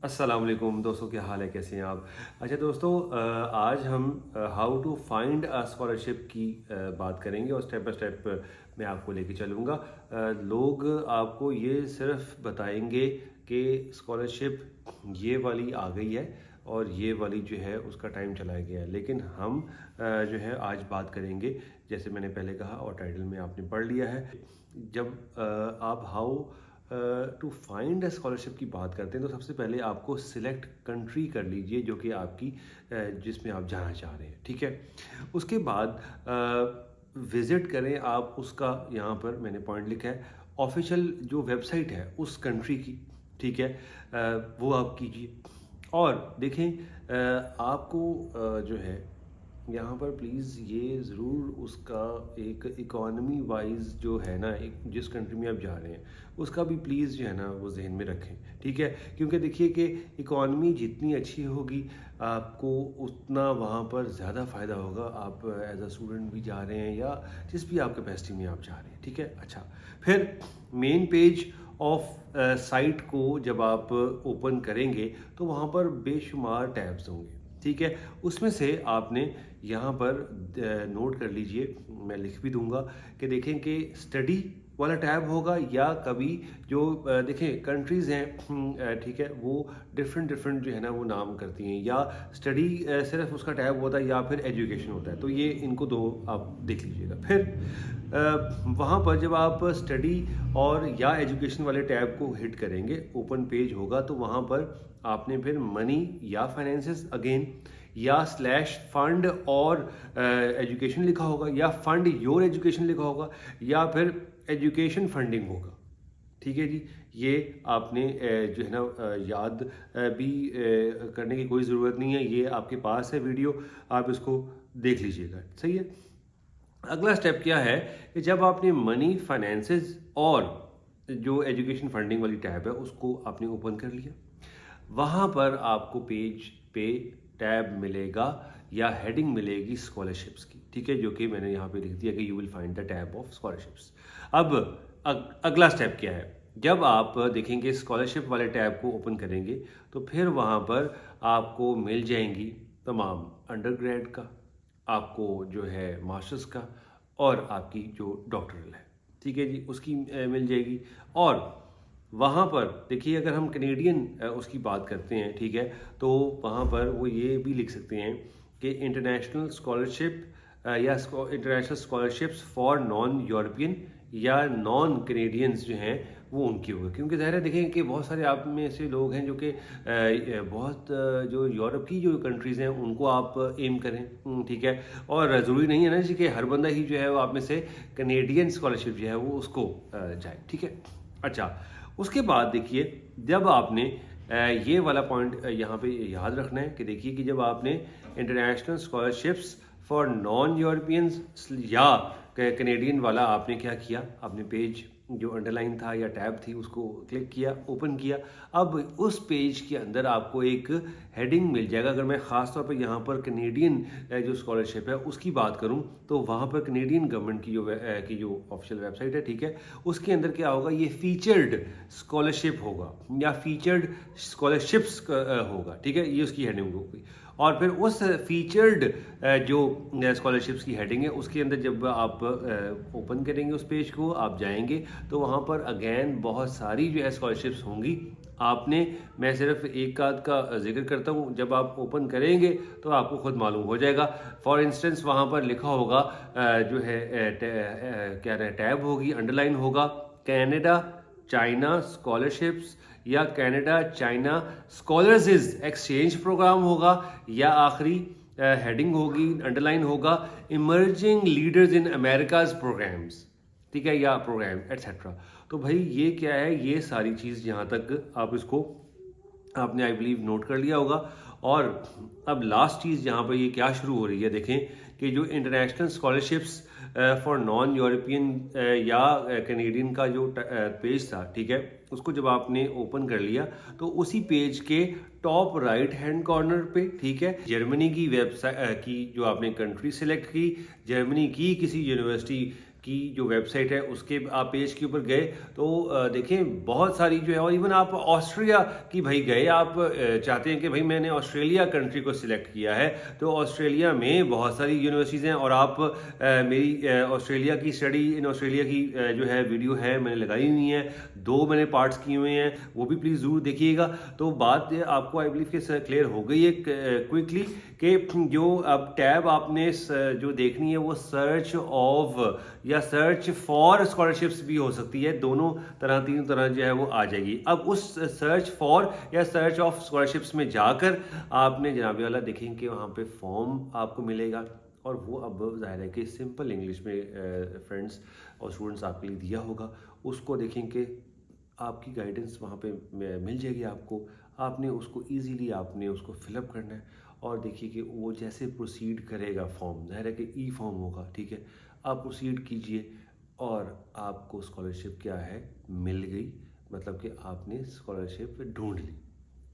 अस्सलाम वालेकुम दोस्तों, क्या हाल है, कैसे हैं आप। अच्छा दोस्तों, आज हम how to find a scholarship की बात करेंगे और स्टेप बाय स्टेप मैं आपको लेके चलूँगा। लोग आपको ये सिर्फ बताएंगे कि स्कॉलरशिप ये वाली आ गई है और ये वाली जो है उसका टाइम चला गया है, लेकिन हम जो है आज बात करेंगे, जैसे मैंने पहले कहा और टाइटल में आपने पढ़ लिया है। जब आप how to find a scholarship की बात करते हैं तो सबसे पहले आपको सिलेक्ट कंट्री कर लीजिए जो कि आपकी जिसमें आप जाना चाह रहे हैं, ठीक है। उसके बाद विज़िट करें आप उसका, यहाँ पर मैंने पॉइंट लिखा है, ऑफिशियल जो वेबसाइट है उस कंट्री की, ठीक है। वो आप कीजिए और देखें आपको जो है यहाँ पर प्लीज़ ये ज़रूर उसका एक इकॉनमी वाइज जो है ना, एक जिस कंट्री में आप जा रहे हैं उसका भी प्लीज़ जो है ना वो जहन में रखें, ठीक है। क्योंकि देखिए कि इकॉनमी जितनी अच्छी होगी आपको उतना वहाँ पर ज़्यादा फ़ायदा होगा। आप एज अ स्टूडेंट भी जा रहे हैं या जिस भी आप कैपेसिटी में आप जा रहे हैं, ठीक है। अच्छा, फिर मेन पेज ऑफ साइट को जब आप ओपन करेंगे तो वहाँ पर बेशुमार टैब्स होंगे, ठीक है। उसमें से आपने यहाँ पर नोट कर लीजिए, मैं लिख भी दूंगा कि देखें कि स्टडी वाला टैब होगा या कभी जो देखें कंट्रीज़ हैं, ठीक है, वो डिफरेंट डिफरेंट जो है ना वो नाम करती हैं, या स्टडी सिर्फ उसका टैब होता है या फिर एजुकेशन होता है। तो ये इनको दो आप देख लीजिएगा। फिर वहाँ पर जब आप स्टडी और या एजुकेशन वाले टैब को हिट करेंगे, ओपन पेज होगा, तो वहाँ पर आपने फिर मनी या फाइनेंसेस अगेन या स्लैश फंड और एजुकेशन लिखा होगा या फंड योर एजुकेशन लिखा होगा या फिर एजुकेशन फंडिंग होगा, ठीक है जी। ये आपने जो है ना याद भी करने की कोई ज़रूरत नहीं है, ये आपके पास है वीडियो, आप इसको देख लीजिएगा, सही है। अगला स्टेप क्या है कि जब आपने मनी, फाइनेंसेस और जो एजुकेशन फंडिंग वाली टैब है उसको आपने ओपन कर लिया, वहाँ पर आपको पेज पे टैब मिलेगा या हेडिंग मिलेगी स्कॉलरशिप्स की, ठीक है, जो कि मैंने यहाँ पे लिख दिया कि you will find the tab of scholarships. अब अगला स्टेप क्या है, जब आप देखेंगे स्कॉलरशिप वाले टैब को ओपन करेंगे तो फिर वहाँ पर आपको मिल जाएंगी तमाम अंडर ग्रेड का, आपको जो है मास्टर्स का और आपकी जो डॉक्टरल है, ठीक है जी, उसकी मिल जाएगी। और वहाँ पर देखिए अगर हम कनेडियन उसकी बात करते हैं, ठीक है, तो वहाँ पर वो ये भी लिख सकते हैं कि इंटरनेशनल स्कॉलरशिप या international scholarships for non European या नॉन कनेडियंस जो हैं वो उनकी होगी। क्योंकि ज़ाहिर है देखें कि बहुत सारे आप में ऐसे लोग हैं जो कि बहुत जो यूरोप की जो कंट्रीज़ हैं उनको आप एम करें, ठीक है। और ज़रूरी नहीं है ना जी कि हर बंदा ही जो है वो आप में से कनेडियन स्कॉलरशिप जो है वो उसको जाए, ठीक है। अच्छा, उसके बाद देखिए जब आपने ये वाला पॉइंट यहाँ पे याद रखना है कि देखिए कि जब आपने international scholarships for non Europeans या कनेडियन वाला आपने क्या किया, आपने पेज जो अंडरलाइन था या टैब थी उसको क्लिक किया, ओपन किया। अब उस पेज के अंदर आपको एक हेडिंग मिल जाएगा। अगर मैं ख़ास तौर पर यहाँ पर कनेडियन जो स्कॉलरशिप है उसकी बात करूँ तो वहाँ पर कनेडियन गवर्नमेंट की जो ऑफिशियल वेबसाइट है, ठीक है, उसके अंदर क्या होगा, ये फीचर्ड स्कॉलरशिप होगा या फीचर्ड स्कॉलरशिप्स होगा, ठीक है, ये उसकी हेडिंग होगी। और फिर उस फीचर्ड जो स्कॉलरशिप्स की हेडिंग है उसके अंदर जब आप ओपन करेंगे उस पेज को, आप जाएंगे तो वहाँ पर अगेन बहुत सारी जो है स्कॉलरशिप्स होंगी। आपने, मैं सिर्फ एक आध का जिक्र करता हूँ, जब आप ओपन करेंगे तो आपको खुद मालूम हो जाएगा। फॉर इंस्टेंस वहाँ पर लिखा होगा जो है क्या है, टैब होगी, अंडरलाइन होगा, कैनेडा चाइना स्कॉलरशिप्स या Canada China scholars exchange program होगा, या आखिरी हेडिंग होगी, अंडरलाइन होगा, emerging leaders in Americas programs, ठीक है, या प्रोग्राम एट्सेट्रा। तो भाई ये क्या है, ये सारी चीज़ यहाँ तक आप इसको आपने आई बिलीव नोट कर लिया होगा। और अब लास्ट चीज़ यहाँ पर ये क्या शुरू हो रही है, देखें कि जो international scholarships for non European या कनेडियन का जो पेज था, ठीक है, उसको जब आपने ओपन कर लिया तो उसी पेज के टॉप राइट हैंड कॉर्नर पे, ठीक है, जर्मनी की वेबसाइट की जो आपने कंट्री सेलेक्ट की, जर्मनी की किसी यूनिवर्सिटी की जो वेबसाइट है उसके आप पेज के ऊपर गए तो देखें बहुत सारी जो है, और इवन आप ऑस्ट्रिया की भाई गए, आप चाहते हैं कि भाई मैंने ऑस्ट्रेलिया कंट्री को सिलेक्ट किया है, तो ऑस्ट्रेलिया में बहुत सारी यूनिवर्सिटीज़ हैं, और आप मेरी ऑस्ट्रेलिया की स्टडी इन ऑस्ट्रेलिया की जो है वीडियो है मैंने लगाई हुई है, 2 मैंने पार्ट्स किए हुए हैं, वो भी प्लीज़ ज़रूर देखिएगा। तो बात आपको आई बिलीव कि क्लियर हो गई है क्विकली कि जो अब टैब आपने जो देखनी है वो सर्च ऑफ या सर्च फॉर स्कॉलरशिप्स भी हो सकती है, दोनों तरह, तीनों तरह जो है वो आ जाएगी। अब उस सर्च फॉर या सर्च ऑफ स्कॉलरशिप्स में जाकर आपने जनाब वाला देखेंगे कि वहाँ पे फॉर्म आपको मिलेगा, और वो अब जाहिर है कि सिंपल इंग्लिश में फ्रेंड्स और स्टूडेंट्स आपके लिए दिया होगा, उसको देखेंगे, आपकी गाइडेंस वहाँ पे मिल जाएगी आपको, आपने उसको इजीली आपने उसको फिलअप करना है, और देखिए कि वो जैसे प्रोसीड करेगा फॉर्म, जाहिर है कि ई फॉर्म होगा, ठीक है, आप प्रोसीड कीजिए और आपको स्कॉलरशिप क्या है मिल गई, मतलब कि आपने स्कॉलरशिप ढूंढ ली,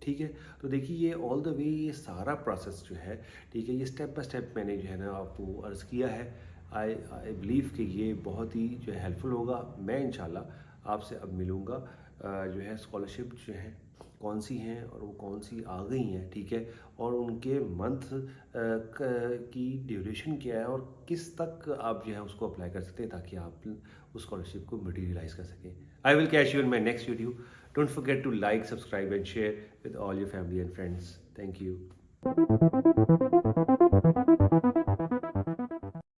ठीक है। तो देखिए ये ऑल द वे ये सारा प्रोसेस जो है, ठीक है, ये स्टेप बाय स्टेप मैंने जो है ना आपको अर्ज़ किया है। आई बिलीव कि ये बहुत ही जो है हेल्पफुल होगा। मैं इंशाल्लाह आपसे अब मिलूँगा जो है स्कॉलरशिप जो है कौन सी हैं और वो कौन सी आ गई हैं, ठीक है, और उनके मंथ की ड्यूरेशन क्या है और किस तक आप जो है उसको अप्लाई कर सकते हैं ताकि आप उस स्कॉलरशिप को मटीरियलाइज कर सकें। I will catch you in my next video. Don't forget to like, subscribe and share with all your family and friends. Thank you.